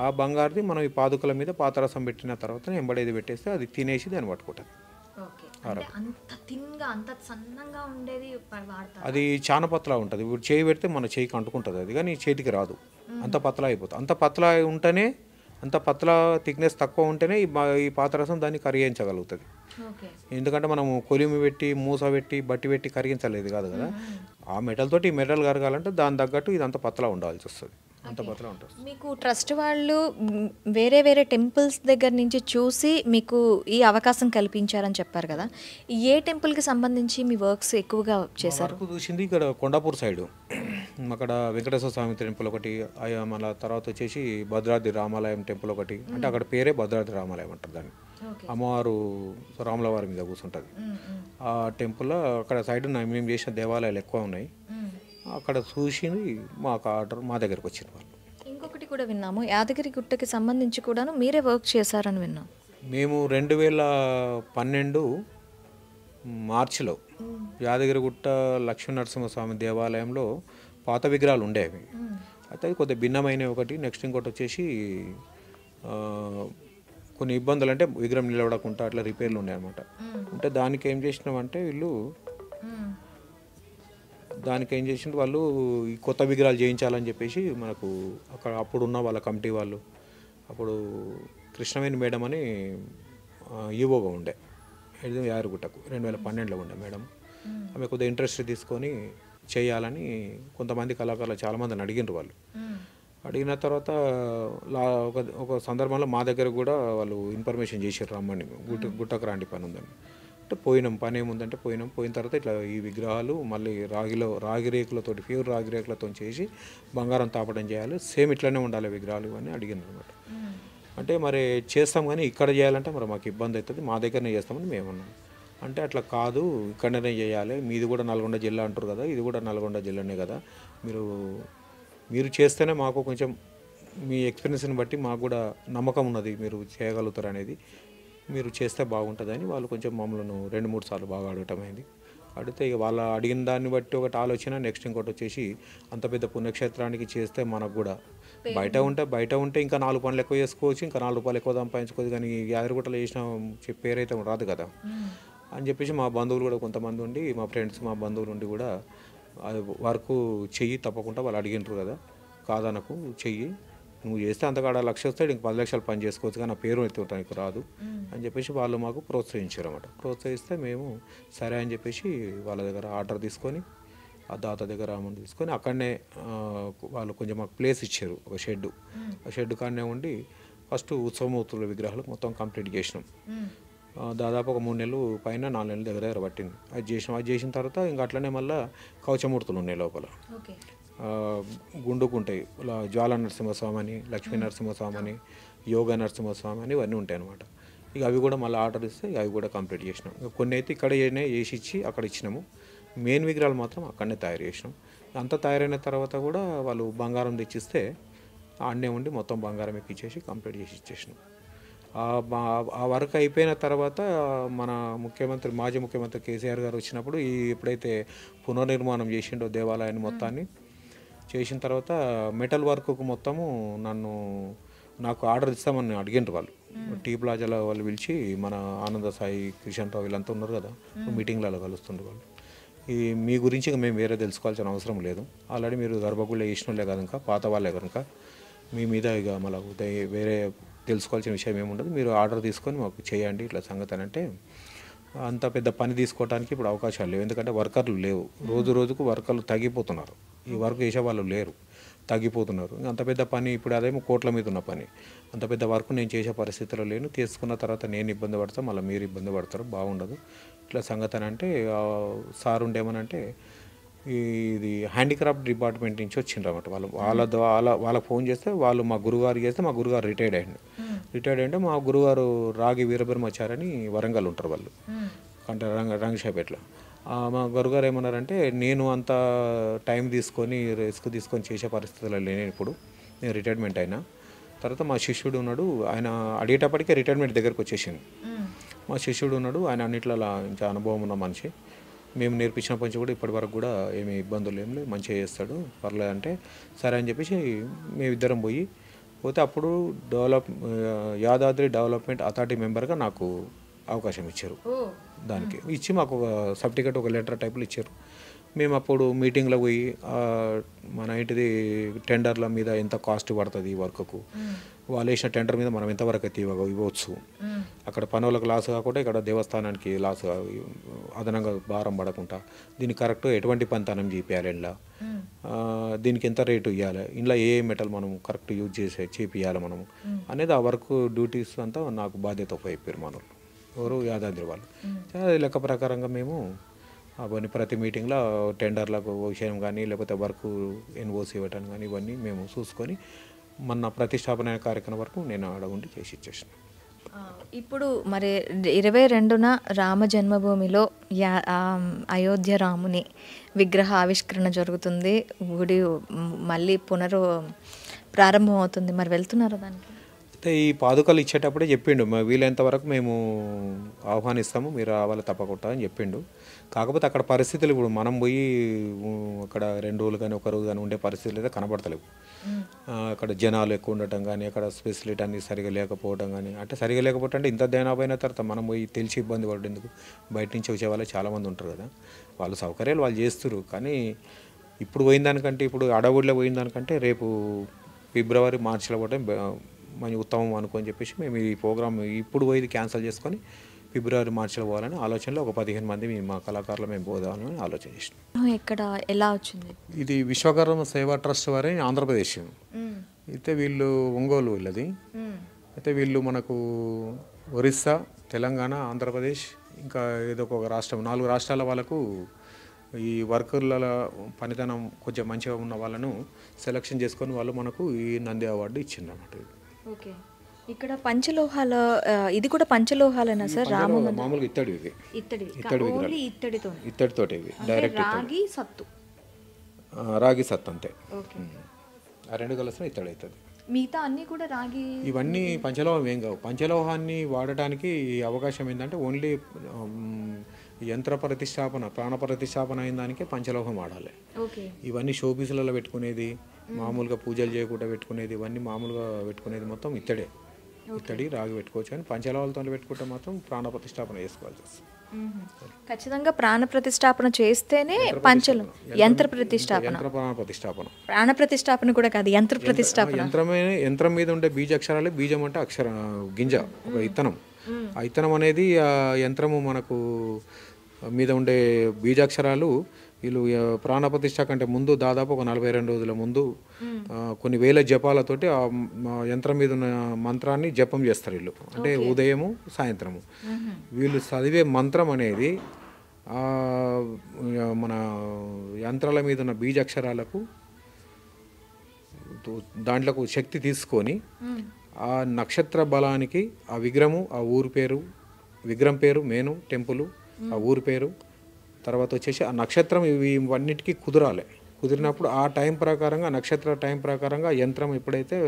ఆ బంగారుది మనం ఈ పాదుకల మీద పాతరసం పెట్టిన తర్వాత ఎంబడేది పెట్టేస్తే అది తినేసి దాన్ని పట్టుకుంటుంది. అది చాలా పతలా ఉంటుంది. ఇప్పుడు చేయి పెడితే మన చేయికి అంటుకుంటుంది అది, కానీ చేతికి రాదు, అంత పతలా అయిపోతుంది. అంత పతలా ఉంటేనే, అంత పతలా థిక్నెస్ తక్కువ ఉంటేనే ఈ పాతరసం దాన్ని కరిగించగలుగుతుంది. ఎందుకంటే మనము కొలిమి పెట్టి మూస పెట్టి బట్టి పెట్టి కరిగించలేదు కాదు కదా. ఆ మెటల్ తోటి ఈ మెటల్ కరగాలంటే దాని తగ్గట్టు ఇదంతా పతలా ఉండాల్సి వస్తుంది. అంత పతలా ఉంటుంది. మీకు ట్రస్ట్ వాళ్ళు వేరే వేరే టెంపుల్స్ దగ్గర నుంచి చూసి మీకు ఈ అవకాశం కల్పించారని చెప్పారు కదా, ఏ టెంపుల్కి సంబంధించి మీ వర్క్స్ ఎక్కువగా చేశారు? చూసింది ఇక్కడ కొండాపూర్ సైడు, అక్కడ వెంకటేశ్వర స్వామి టెంపుల్ ఒకటి, మళ్ళీ తర్వాత వచ్చేసి భద్రాద్రి రామాలయం టెంపుల్ ఒకటి. అంటే అక్కడ పేరే భద్రాద్రి రామాలయం అంటారు దాన్ని. అమ్మవారు రాముల వారి మీద కూర్చుంటుంది ఆ టెంపుల్లో. అక్కడ సైడ్ మేము చేసిన దేవాలయాలు ఎక్కువ ఉన్నాయి. అక్కడ చూసి మాకు ఆర్డర్ మా దగ్గరకు వచ్చిన వాళ్ళు. ఇంకొకటి కూడా విన్నాము, యాదగిరి గుట్టకి సంబంధించి కూడాను మీరే వర్క్ చేశారని విన్నాం. మేము 2012 మార్చిలో యాదగిరిగుట్ట లక్ష్మీనరసింహస్వామి దేవాలయంలో పాత విగ్రహాలు ఉండేవి. అయితే అది కొద్దిగా భిన్నమైన ఒకటి. నెక్స్ట్ ఇంకోటి వచ్చేసి కొన్ని ఇబ్బందులు, అంటే విగ్రహం నిలబడకుండా అట్లా రిపేర్లు ఉన్నాయి అనమాట. అంటే దానికి ఏం చేసినామంటే వాళ్ళు ఈ కొత్త విగ్రహాలు చేయించాలని చెప్పేసి మనకు అక్కడ అప్పుడున్న వాళ్ళ కమిటీ వాళ్ళు, అప్పుడు కృష్ణవేణి మేడం అని ఈవోగా ఉండే యాదగిరిగుట్టకు 2012లో ఉండే మేడం. ఆమె కొద్దిగా ఇంట్రెస్ట్ తీసుకొని చేయాలని కొంతమంది కళాకారులు చాలామందిని అడిగినారు. వాళ్ళు అడిగిన తర్వాత ఒక సందర్భంలో మా దగ్గర కూడా వాళ్ళు ఇన్ఫర్మేషన్ చేశారు, రమ్మని గుట్టకు రాండి పని ఉందని. అంటే పోయినాం. పని ఏముందంటే పోయిన తర్వాత ఇట్లా ఈ విగ్రహాలు మళ్ళీ రాగి రేకులతో, ప్యూర్ రాగి రేకులతో చేసి బంగారం తాపడం చేయాలి, సేమ్ ఇట్లనే ఉండాలి విగ్రహాలు అని అడిగినారు అనమాట. అంటే మరి చేస్తాం కానీ ఇక్కడ చేయాలంటే మరి మాకు ఇబ్బంది అవుతుంది, మా దగ్గరనే చేస్తామని మేము అన్నాం. అంటే అట్లా కాదు, ఇక్కడనే చేయాలి, మీది కూడా నల్గొండ జిల్లా అంటారు కదా, ఇది కూడా నల్గొండ జిల్లానే కదా, మీరు చేస్తేనే మాకు కొంచెం మీ ఎక్స్పీరియన్స్ని బట్టి మాకు కూడా నమ్మకం ఉన్నది, మీరు చేయగలుగుతారు అనేది, మీరు చేస్తే బాగుంటుందని వాళ్ళు కొంచెం మమ్మల్ని 2-3 సార్లు బాగా అడగటం అయింది. అడిగితే ఇక వాళ్ళు అడిగిన దాన్ని బట్టి ఒకటి ఆలోచన. నెక్స్ట్ ఇంకోటి వచ్చేసి అంత పెద్ద పుణ్యక్షేత్రానికి చేస్తే మనకు కూడా బయట ఉంటే ఇంకా 4 పనులు ఎక్కువ చేసుకోవచ్చు, ఇంకా 4 రూపాయలు ఎక్కువ సంపాదించుకోవచ్చు, కానీ యాదగిరిగుట్టలో చేసిన పేరైతే రాదు కదా అని చెప్పేసి మా బంధువులు కూడా కొంతమంది ఉండి, మా ఫ్రెండ్స్ మా బంధువులు ఉండి కూడా అది వర్క్ చెయ్యి తప్పకుండా వాళ్ళు అడిగింటారు కదా, కాదనకు చెయ్యి, నువ్వు చేస్తే అంతకాడ 1,00,000 వస్తాడు, ఇంక 10 లక్షలు పని చేసుకోవచ్చు కానీ నా పేరు ఎత్తుకోవడానికి రాదు అని చెప్పేసి వాళ్ళు మాకు ప్రోత్సహించారు అన్నమాట. ప్రోత్సహిస్తే మేము సరే అని చెప్పేసి వాళ్ళ దగ్గర ఆర్డర్ తీసుకొని ఆ దాత దగ్గర అమౌంట్ తీసుకొని అక్కడనే వాళ్ళు కొంచెం మాకు ప్లేస్ ఇచ్చారు, ఒక షెడ్. ఆ షెడ్ కాడనే ఉండి ఫస్ట్ ఉత్సవమూర్తుల విగ్రహాలు మొత్తం కంప్లీట్ చేసినాం. దాదాపు ఒక 3 నెలలు పైన 4 నెలల దగ్గర పట్టింది. అది చేసిన తర్వాత ఇంకా అట్లనే మళ్ళీ కవచమూర్తులు ఉన్నాయి లోపల, గుండుకుంటాయి. జ్వాల నరసింహస్వామి అని, లక్ష్మీ నరసింహస్వామి అని, యోగ నరసింహస్వామి అని ఇవన్నీ ఉంటాయి అన్నమాట. ఇక అవి కూడా మళ్ళీ ఆర్డర్ ఇస్తే అవి కూడా కంప్లీట్ చేసినాం. కొన్ని అయితే ఇక్కడ వేసి ఇచ్చి అక్కడ ఇచ్చినాము. మెయిన్ విగ్రహాలు మాత్రం అక్కడనే తయారు చేసినాం. అంతా తయారైన తర్వాత కూడా వాళ్ళు బంగారం తెచ్చిస్తే ఆడనే ఉండి మొత్తం బంగారం ఎక్కిచ్చేసి కంప్లీట్ చేసి ఇచ్చేసినాం. ఆ వర్క్ అయిపోయిన తర్వాత మన మాజీ ముఖ్యమంత్రి కేసీఆర్ గారు వచ్చినప్పుడు ఎప్పుడైతే పునర్నిర్మాణం చేసిండో దేవాలయాన్ని మొత్తాన్ని చేసిన తర్వాత మెటల్ వర్క్కు మొత్తము నాకు ఆర్డర్ ఇస్తామని అడిగిండ్రు వాళ్ళు. టీ ప్లాజాలో వాళ్ళు పిలిచి మన ఆనంద సాయి, కిషన్ రావు వీళ్ళంతా ఉన్నారు కదా, మీటింగ్లలో కలుస్తుండ్రు వాళ్ళు. మీ గురించి మేము వేరే తెలుసుకోవాల్సిన అవసరం లేదు, ఆల్రెడీ మీరు గర్భగుళ్ళ చేసినోళ్ళే కదా, ఇంకా పాత వాళ్ళే కనుక మీ మీద ఇక మళ్ళీ వేరే తెలుసుకోవాల్సిన విషయం ఏముండదు, మీరు ఆర్డర్ తీసుకొని మాకు చేయండి ఇట్లా సంగతి అని అంటే. అంత పెద్ద పని తీసుకోవడానికి ఇప్పుడు అవకాశాలు లేవు, ఎందుకంటే వర్కర్లు లేవు. రోజుకు వర్కర్లు తగ్గిపోతున్నారు, ఈ వర్క్ చేసే వాళ్ళు లేరు, తగ్గిపోతున్నారు. అంత పెద్ద పని ఇప్పుడు అదేమో కోట్ల మీద ఉన్న పని, అంత పెద్ద వర్క్ నేను చేసే పరిస్థితిలో లేను. తీసుకున్న తర్వాత నేను ఇబ్బంది పడతాను, మళ్ళీ మీరు ఇబ్బంది పడతారు, బాగుండదు ఇట్లా సంగతి అని అంటే. సార్ ఉండేమనంటే ఇది హ్యాండిక్రాఫ్ట్ డిపార్ట్మెంట్ నుంచి వచ్చిండ్రు అన్నమాట. వాళ్ళకి ఫోన్ చేస్తే వాళ్ళు మా గురుగారు చేస్తే మా గురుగారు రిటైర్డ్ అయ్యిండు. మా గురుగారు రాగి వీరబ్రహ్మచారి వరంగల్ ఉంటారు వాళ్ళు, అంటే రంగశాపేటలో. మా గురుగారు ఏమన్నారంటే నేను అంత టైం తీసుకొని రిస్క్ తీసుకొని చేసే పరిస్థితుల్లో లేను ఇప్పుడు, నేను రిటైర్మెంట్ అయినా. తర్వాత మా శిష్యుడు ఉన్నాడు, ఆయన అడిగేటప్పటికే రిటైర్మెంట్ దగ్గరకు వచ్చేసింది. మా శిష్యుడు ఉన్నాడు, ఆయన అన్నిట్లో ఇంకా అనుభవం ఉన్న మనిషి. మేము నేర్పించిన పని కూడా ఇప్పటి వరకు కూడా ఏమి ఇబ్బందులు ఏం లేవు, మంచిగా చేస్తాడు, పర్లేదు అంటే సరే అని చెప్పేసి మేమిద్దరం పోతే అప్పుడు యాదాద్రి డెవలప్మెంట్ అథారిటీ మెంబర్గా నాకు అవకాశం ఇచ్చారు. దానికి ఇచ్చి మాకు ఒక సర్టిఫికేట్, ఒక లెటర్ టైపులు ఇచ్చారు. మేము అప్పుడు మీటింగ్లో పోయి మన ఇంటిది టెండర్ల మీద ఎంత కాస్ట్ పడుతుంది ఈ వర్క్కు, వాళ్ళు వేసిన టెండర్ మీద మనం ఎంతవరకు అయితే ఇవ్వచ్చు, అక్కడ పనులకు లాస్ కాకుండా ఇక్కడ దేవస్థానానికి లాస్ అదనంగా భారం పడకుండా దీనికి కరెక్ట్ ఎటువంటి పనితనం చేపియాలి, ఇలా దీనికి ఎంత రేటు ఇవ్వాలి, ఇలా ఏ మెటల్ మనం కరెక్ట్ యూజ్ చేపియాలి మనము అనేది ఆ వర్క్ డ్యూటీస్ అంతా నాకు బాధ్యత అయిపోయారు మన ఎవరు యాదాద్రి వాళ్ళు. లెక్క ప్రకారంగా మేము అవన్నీ ప్రతి మీటింగ్లో టెండర్లకు విషయం కానీ లేకపోతే వర్క్ ఎన్ఓసి ఇవ్వటం కానీ ఇవన్నీ మేము చూసుకొని మన ప్రతిష్టాపన కార్యక్రమం వరకు నేను ఆడ ఉండి చేసి ఇచ్చేసిన. ఇప్పుడు మరి 22న రామ జన్మభూమిలో అయోధ్య రాముని విగ్రహ ఆవిష్కరణ జరుగుతుంది, గుడి మళ్ళీ ప్రారంభం అవుతుంది, మరి వెళ్తున్నారా దానికి? అయితే ఈ పాదుకలు ఇచ్చేటప్పుడే చెప్పిండు, వీలైనంత వరకు మేము ఆహ్వానిస్తాము, మీరు రావాలి తప్పకుండా అని చెప్పిండు. కాకపోతే అక్కడ పరిస్థితులు ఇప్పుడు మనం పోయి అక్కడ 2 రోజులు కానీ 1 రోజు కానీ ఉండే పరిస్థితులు అయితే కనబడతలేవు. అక్కడ జనాలు ఎక్కువ ఉండటం కానీ, అక్కడ ఫెసిలిటీ అన్నీ సరిగా లేకపోవడం కానీ, అంటే సరిగా లేకపోతే అంటే ఇంత దేనాపోయిన తర్వాత మనం పోయి తెలిసి ఇబ్బంది పడేందుకు, బయట నుంచి వచ్చే వాళ్ళు చాలామంది ఉంటారు కదా, వాళ్ళు సౌకర్యాలు వాళ్ళు చేస్తారు. కానీ ఇప్పుడు పోయిన దానికంటే, ఇప్పుడు అడవుడిలో పోయిన దానికంటే రేపు ఫిబ్రవరి మార్చిలో పోవడం మంచి ఉత్తమం అనుకొని చెప్పేసి మేము ఈ ప్రోగ్రామ్ ఇప్పుడు పోయి క్యాన్సిల్ చేసుకొని ఫిబ్రవరి మార్చిలో పోవాలని ఆలోచనలో ఒక 15 మంది మా కళాకారులు మేము పోదామని ఆలోచన చేసినాం. ఇక్కడ ఎలా వచ్చింది? ఇది విశ్వకర్మ సేవా ట్రస్ట్ వారి ఆంధ్రప్రదేశ్. అయితే వీళ్ళు ఒంగోలు వీళ్ళది. అయితే వీళ్ళు మనకు ఒరిస్సా, తెలంగాణ, ఆంధ్రప్రదేశ్ ఇంకా ఏదో ఒక రాష్ట్రం, 4 రాష్ట్రాల వాళ్ళకు ఈ వర్కర్ల పనితనం కొంచెం మంచిగా ఉన్న వాళ్ళను సెలెక్షన్ చేసుకొని వాళ్ళు మనకు ఈ నంది అవార్డు ఇచ్చింది అన్నమాట. ఓకే, ఇక్కడ పంచలోహాల, ఇది కూడా పంచలోహాలేనా సార్? మామూలుగా ఇత్తడి, ఇవి ఇత్తడితోటి, ఇవి డైరెక్ట్ రాగి సత్తు అంతే. ఆ 2 కలిసిన ఇత్తడి అవుతుంది. మిగతా అన్నీ కూడా రాగి, ఇవన్నీ పంచలోహం ఏం కావు. పంచలోహాన్ని వాడటానికి అవకాశం ఏంటంటే ఓన్లీ యంత్ర ప్రతిష్టాపన, ప్రాణ ప్రతిష్టాపన అయిన దానికే పంచలోహం వాడాలి. ఇవన్నీ షోపీసులలో పెట్టుకునేది, మామూలుగా పూజలు చేయకుండా పెట్టుకునేది, ఇవన్నీ మామూలుగా పెట్టుకునేది మొత్తం ఇత్తడి, రాగి పెట్టుకోవచ్చు. కానీ పంచలోహాలతో పెట్టుకుంటే మాత్రం ప్రాణ ప్రతిష్టాపన చేసుకోవాల్సి వస్తుంది. ఖచ్చితంగా ప్రాణ ప్రతిష్టాపన చేస్తేనే పంచలు యంత్ర ప్రతిష్టాపన, యంత్ర ప్రాణ ప్రతిష్టాపన. ప్రాణ ప్రతిష్టాపన కూడా కాదు, యంత్ర ప్రతిష్టాపన. యంత్రం మీద ఉండే బీజాక్షరాలే, బీజం అంటే గింజ, ఒక ఇత్తనం. ఆ ఇత్తనం అనేది ఆ యంత్రము మనకు మీద ఉండే బీజాక్షరాలు వీళ్ళు ప్రాణప్రతిష్ఠ కంటే ముందు దాదాపు ఒక 42 రోజుల ముందు కొన్ని వేల జపాలతోటి ఆ యంత్రం మీద ఉన్న మంత్రాన్ని జపం చేస్తారు వీళ్ళు. అంటే ఉదయము సాయంత్రము వీళ్ళు చదివే మంత్రం అనేది మన యంత్రాల మీద ఉన్న బీజాక్షరాలకు దాంట్లోకి శక్తి తీసుకొని ఆ నక్షత్ర బలానికి ఆ విగ్రహము, ఆ ఊరు పేరు, విగ్రహం పేరు, మెయిన్ టెంపుల్, ఆ ఊరు పేరు, తర్వాత వచ్చేసి ఆ నక్షత్రం, ఇవన్నిటికీ కుదరాలి. కుదిరినప్పుడు ఆ టైం ప్రకారంగా, నక్షత్ర టైం ప్రకారంగా యంత్రం ఎప్పుడైతే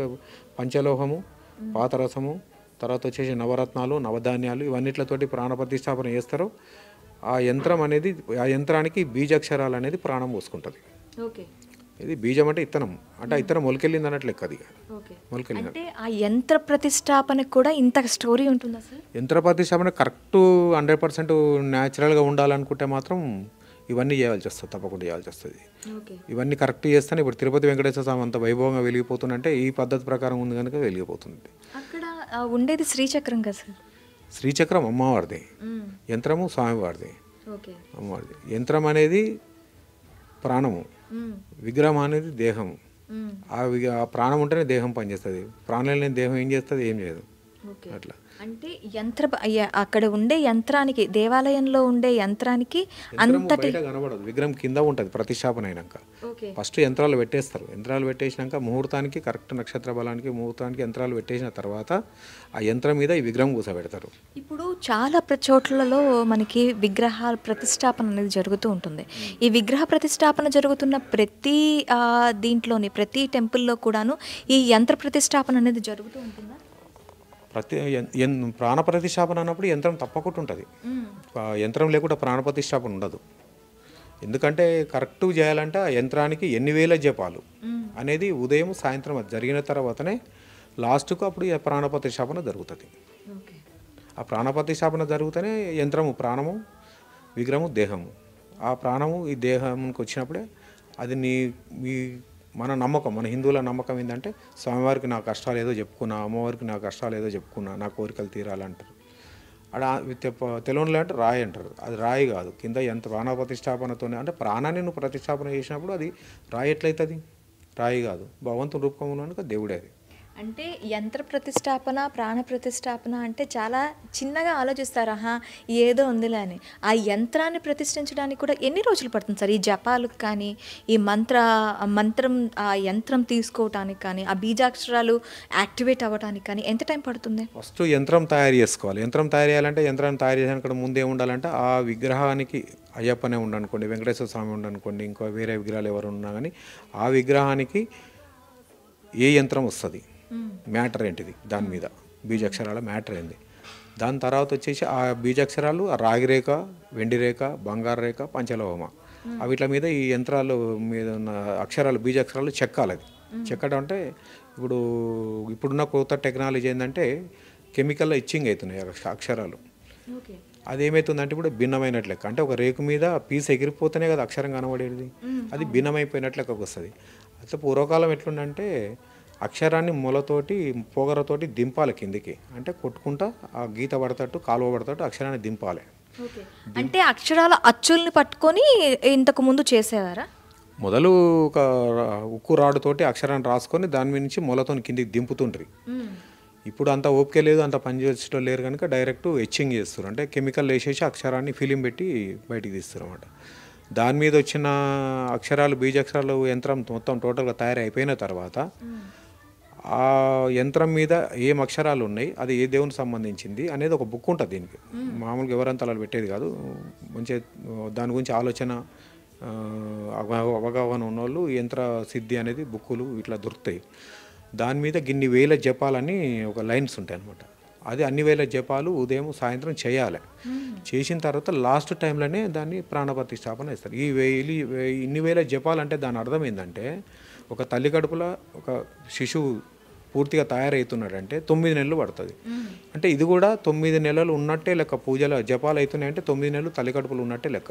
పంచలోహము, పాతరసము, తర్వాత వచ్చేసి నవరత్నాలు, నవధాన్యాలు ఇవన్నిట్లతోటి ప్రాణ ప్రతిష్టాపన చేస్తారో ఆ యంత్రం అనేది, ఆ యంత్రానికి బీజాక్షరాలు అనేది ప్రాణం పోసుకుంటుంది. ఇది బీజం అంటే ఇత్తనం, అంటే ఆ ఇత్తనం మొలకెళ్ళింది అన్నట్లు లెక్క. అది మొలకెళ్ళింది అంటే ఆ యంత్ర ప్రతిష్టాపనకు కూడా ఇంత స్టోరీ ఉంటుందా సార్? యంత్ర ప్రతిష్టాపన కరెక్ట్ 100% న్యాచురల్గా ఉండాలనుకుంటే మాత్రం ఇవన్నీ చేయాల్సి వస్తుంది, తప్పకుండా చేయాల్సి వస్తుంది. ఇవన్నీ కరెక్ట్ చేస్తేనే ఇప్పుడు తిరుపతి వెంకటేశ్వర స్వామి అంత వైభవంగా వెలిగిపోతుందంటే ఈ పద్ధతి ప్రకారం ఉంది కనుక వెలిగిపోతుంది. అక్కడ ఉండేది శ్రీచక్రం కదా సార్? శ్రీచక్రం అమ్మవారిది, యంత్రము స్వామివారిది. అమ్మవారిది యంత్రం అనేది ప్రాణము, విగ్రహం అనేది దేహము. ఆ ప్రాణం ఉంటేనే దేహం పనిచేస్తుంది. ప్రాణం లేని దేహం ఏం చేస్తుంది? ఏం చేయదు. అట్లా అంటే అక్కడ ఉండే యంత్రానికి, దేవాలయంలో ఉండే యంత్రానికి అంతటి కనబడదు, విగ్రహం కింద ఉంటుంది. ప్రతిష్టాపన అయినాక ఫస్ట్ యంత్రాలు పెట్టేస్తారు. యంత్రాలు పెట్టేసినాక ముహూర్తానికి, కరెక్ట్ నక్షత్ర బలానికి ముహూర్తానికి యంత్రాలు పెట్టేసిన తర్వాత ఆ యంత్రం మీద ఈ విగ్రహం కూర్చోబెడతారు. ఇప్పుడు చాలా చోట్లలో మనకి విగ్రహాల ప్రతిష్టాపన అనేది జరుగుతూ ఉంటుంది. ఈ విగ్రహ ప్రతిష్టాపన జరుగుతున్న ప్రతి దీంట్లోని, ప్రతి టెంపుల్లో కూడాను ఈ యంత్ర ప్రతిష్టాపన అనేది జరుగుతూ ఉంటుందా? ప్రాణ ప్రతిష్టాపన అన్నప్పుడు యంత్రం తప్పకుండా ఉంటుంది. యంత్రం లేకుండా ప్రాణ ప్రతిష్టాపన ఉండదు. ఎందుకంటే కరెక్ట్ చేయాలంటే ఆ యంత్రానికి ఎన్ని వేల జపాలు అనేది ఉదయం సాయంత్రం అది జరిగిన తర్వాతనే లాస్ట్కు అప్పుడు ప్రాణ ప్రతిష్టాపన జరుగుతుంది. ఆ ప్రాణ ప్రతిష్టాపన జరుగుతూనే యంత్రము ప్రాణము, విగ్రహము దేహము. ఆ ప్రాణము ఈ దేహంకి వచ్చినప్పుడే అది మీ మన నమ్మకం, మన హిందువుల నమ్మకం ఏంటంటే స్వామివారికి నా కష్టాలు ఏదో చెప్పుకున్నా, అమ్మవారికి నా కష్టాలు ఏదో చెప్పుకున్నా, నా కోరికలు తీరాలంటారు. అక్కడ తెలంగాణలో అంటే రాయి అంటారు. అది రాయి కాదు, కింద ఎంత ప్రాణ ప్రతిష్టాపనతోనే, అంటే ప్రాణాన్ని నువ్వు ప్రతిష్టాపన చేసినప్పుడు అది రాయి ఎట్లయితుంది? రాయి కాదు, భగవంతుని రూపంలో దేవుడే. అది అంటే యంత్ర ప్రతిష్టాపన, ప్రాణ ప్రతిష్టాపన అంటే చాలా చిన్నగా ఆలోచిస్తారు, ఏదో ఉందిలే అని. ఆ యంత్రాన్ని ప్రతిష్ఠించడానికి కూడా ఎన్ని రోజులు పడుతుంది సార్? ఈ జపాలకు కానీ, ఈ మంత్రం ఆ యంత్రం తీసుకోవటానికి కానీ, ఆ బీజాక్షరాలు యాక్టివేట్ అవ్వడానికి కానీ ఎంత టైం పడుతుంది? ఫస్ట్ యంత్రం తయారు చేసుకోవాలి. యంత్రం తయారు చేయాలంటే, యంత్రాన్ని తయారు చేయడానికి ముందే ఉండాలంటే ఆ విగ్రహానికి అయ్యప్పనే ఉండనుకోండి, వెంకటేశ్వర స్వామి ఉండనుకోండి, ఇంకో వేరే విగ్రహాలు ఎవరు ఉన్నా కానీ ఆ విగ్రహానికి ఏ యంత్రం వస్తుంది, మ్యాటర్ ఏంటిది, దాని మీద బీజాక్షరాల మ్యాటర్ ఏంది. దాని తర్వాత వచ్చేసి ఆ బీజాక్షరాలు రాగి రేఖ, వెండి రేఖ, బంగారు రేఖ, పంచలోహమ, వీటి మీద ఈ యంత్రాలు మీద ఉన్న అక్షరాలు, బీజాక్షరాలు చెక్కాలి. అది చెక్కడం అంటే ఇప్పుడున్న కొత్త టెక్నాలజీ ఏంటంటే కెమికల్లో ఇచ్చింగ్ అవుతున్నాయి అక్షరాలు. అదేమవుతుందంటే ఇప్పుడు భిన్నమైనట్లు లెక్క, అంటే ఒక రేకు మీద పీస్ ఎగిరిపోతేనే కదా అక్షరం కనబడేది, అది భిన్నమైపోయినట్లు లెక్కకు వస్తుంది. అట్లా పూర్వకాలం ఎట్లుందంటే అక్షరాన్ని మొలతోటి, పొగరతోటి దింపాలి కిందికి, అంటే కొట్టుకుంటా ఆ గీత పడతట్టు, కాలువ పడతట్టు అక్షరాన్ని దింపాలి. అంటే అక్షరాల అచ్చుల్ని పట్టుకొని ఇంతకు ముందు చేసేవారా? మొదలు ఒక ఉక్కు రాడుతోటి అక్షరాన్ని రాసుకొని దాని మీద నుంచి మొలతో కిందికి దింపుతుండ్రి. ఇప్పుడు అంత ఓపిక లేదు, అంత పని చేసేటో లేరు కనుక డైరెక్ట్ ఎచ్చింగ్ చేస్తారు, అంటే కెమికల్ వేసేసి అక్షరాన్ని ఫిలిం పెట్టి బయటికి తీస్తారు అన్నమాట. దాని మీద వచ్చిన అక్షరాలు, బీజాక్షరాలు యంత్రం మొత్తం టోటల్గా తయారు అయిపోయిన తర్వాత ఆ యంత్రం మీద ఏం అక్షరాలు ఉన్నాయి, అది ఏ దేవునికి సంబంధించింది అనేది ఒక బుక్ ఉంటుంది. దీనికి మామూలుగా ఎవరంతా అలా పెట్టేది కాదు. మంచి దాని గురించి ఆలోచన, అవగాహన ఉన్నోళ్ళు యంత్ర సిద్ధి అనేది బుక్కులు ఇట్లా దొరుకుతాయి. దాని మీద గిన్ని వేల జపాలని ఒక లైన్స్ ఉంటాయి అన్నమాట. అది అన్ని వేల జపాలు ఉదయం సాయంత్రం చేయాలి. చేసిన తర్వాత లాస్ట్ టైంలోనే దాన్ని ప్రాణప్రతిష్ఠాపన ఇస్తారు. ఇన్ని వేల జపాలు అంటే దాని అర్థం ఏంటంటే ఒక తల్లి కడుపులో ఒక శిశువు పూర్తిగా తయారవుతున్నాడంటే 9 నెలలు పడుతుంది. అంటే ఇది కూడా 9 నెలలు ఉన్నట్టే లెక్క. పూజలు జపాలు అవుతున్నాయంటే 9 నెలలు తల్లికడుపులు ఉన్నట్టే లెక్క.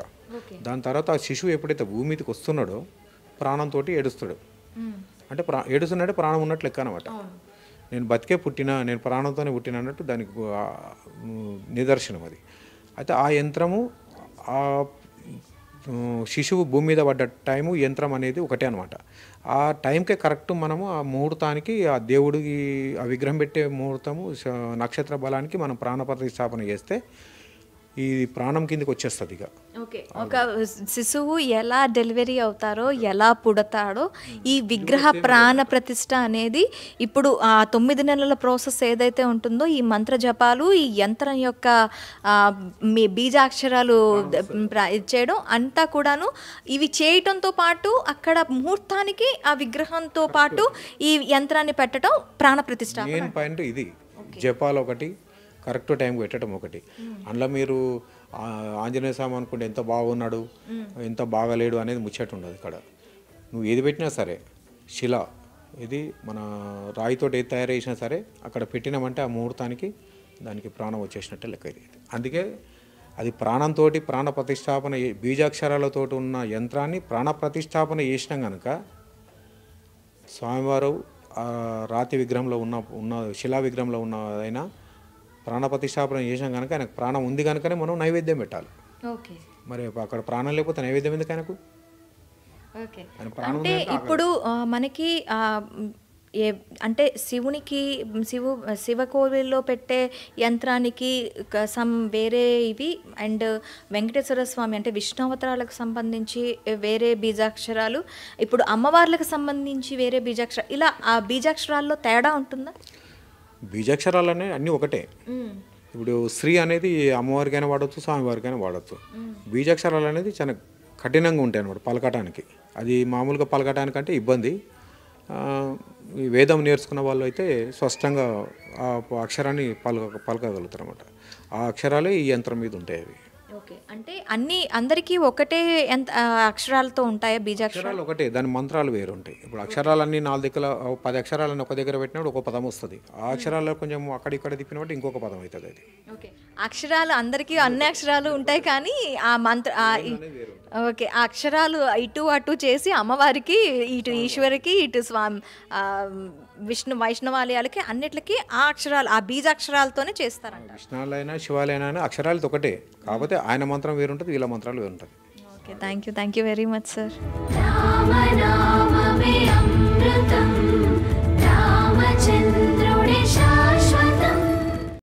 దాని తర్వాత ఆ శిశువు ఎప్పుడైతే భూమి మీదకి వస్తున్నాడో ప్రాణంతో ఏడుస్తాడు. అంటే ఏడుస్తున్నాడే ప్రాణం ఉన్నట్టు లెక్క అనమాట. నేను బతికే పుట్టినా, నేను ప్రాణంతోనే పుట్టినా అన్నట్టు దానికి నిదర్శనం అది. అయితే ఆ యంత్రము ఆ శిశువు భూమి మీద పడ్డ టైము యంత్రం అనేది ఒకటే అనమాట. ఆ టైంకే కరెక్ట్ మనము ఆ ముహూర్తానికి ఆ దేవుడికి ఆ విగ్రహం పెట్టే ముహూర్తము నక్షత్ర బలానికి మనం ప్రాణ ప్రతిష్టాపన చేస్తే ఈ ప్రాణం కిందకి వచ్చేస్తుంది. ఇక ఓకే, ఒక శిశువు ఎలా డెలివరీ అవుతారో, ఎలా పుడతాడో, ఈ విగ్రహ ప్రాణ ప్రతిష్ట అనేది ఇప్పుడు ఆ 9 నెలల ప్రాసెస్ ఏదైతే ఉంటుందో, ఈ మంత్ర జపాలు, ఈ యంత్రం యొక్క మీ బీజాక్షరాలు చేయడం అంతా కూడాను ఇవి చేయటంతో పాటు అక్కడ ముహూర్తానికి ఆ విగ్రహంతో పాటు ఈ యంత్రాన్ని పెట్టడం ప్రాణ ప్రతిష్ట. మెయిన్ పాయింట్ ఇది. జపాలు ఒకటి, కరెక్ట్ టైంకి పెట్టడం ఒకటి. అందులో మీరు ఆంజనేయ స్వామి అనుకుంటే ఎంత బాగున్నాడు, ఎంత బాగలేడు అనేది ముచ్చట ఉండదు. ఇక్కడ నువ్వు ఏది పెట్టినా సరే, శిల ఇది మన రాయితో ఏది తయారు చేసినా సరే అక్కడ పెట్టినామంటే ఆ ముహూర్తానికి దానికి ప్రాణం వచ్చేసినట్టే లెక్క. ఇది అందుకే అది ప్రాణంతో ప్రాణ ప్రతిష్టాపన బీజాక్షరాలతో ఉన్న యంత్రాన్ని ప్రాణ ప్రతిష్టాపన చేసినాం కనుక స్వామివారు రాతి విగ్రహంలో ఉన్న శిలా విగ్రహంలో ఉన్నదైనా ప్రాణ ప్రతిష్టాపన చేసాం కనుక ఆయనకు ప్రాణం ఉంది కనుకనే మనం నైవేద్యం పెట్టాలి. ఓకే, మరి అక్కడ ప్రాణం లేకపోతే నైవేద్యం ఎందుకు ఆయనకు? ఓకే. అంటే ఇప్పుడు మనకి అంటే శివునికి శివ కోవిల్లో పెట్టే యంత్రానికి సమ్ వేరే ఇవి, అండ్ వెంకటేశ్వర స్వామి అంటే విష్ణు అవతారాలకు సంబంధించి వేరే బీజాక్షరాలు, ఇప్పుడు అమ్మవార్లకు సంబంధించి వేరే బీజాక్షరాలు, ఇలా ఆ బీజాక్షరాల్లో తేడా ఉంటుందా? బీజాక్షరాలు అనేవి అన్నీ ఒకటే. ఇప్పుడు శ్రీ అనేది అమ్మవారికైనా వాడచ్చు, స్వామివారికైనా వాడచ్చు. బీజాక్షరాలు అనేది చాలా కఠినంగా ఉంటాయి అన్నమాట పలకటానికి. అది మామూలుగా పలకటానికంటే ఇబ్బంది. ఈ వేదం నేర్చుకున్న వాళ్ళు అయితే స్పష్టంగా ఆ అక్షరాన్ని పలకగలుగుతారు అన్నమాట. ఆ అక్షరాలే ఈ యంత్రం మీద ఉంటాయి. అవి ఓకే, అంటే అందరికీ ఒకటే అక్షరాలతో ఉంటాయా? బీజాక్షరాలు ఒకటే, దాని మంత్రాలు వేరు ఉంటాయి. ఇప్పుడు అక్షరాలన్నీ 4 దగ్గర 10 అక్షరాలన్నీ ఒక దగ్గర పెట్టినప్పుడు ఒక పదం వస్తుంది. ఆ అక్షరాల్లో కొంచెం అక్కడిక్కడ తిప్పినప్పుడు ఇంకొక పదం అవుతుంది. అది ఓకే, అక్షరాలు అందరికీ అన్ని అక్షరాలు ఉంటాయి, కానీ ఆ మంత్ర ఓకే, ఆ అక్షరాలు ఇటు అటు చేసి అమ్మవారికి, ఇటు ఈశ్వరికి, ఇటు స్వామి వైష్ణవాలయాలకి అన్నిటికీ ఆ అక్షరాలు, ఆ బీజాక్షరాలతోనే చేస్తారంట. విష్ణాలైనా శివాలైనా అక్షరాలు ఒకటే, కాకపోతే ఆయన మంత్రం వేరుంటుంది, వీళ్ళ మంత్రాలు వేరుంటుంది. Okay, thank you very much sir.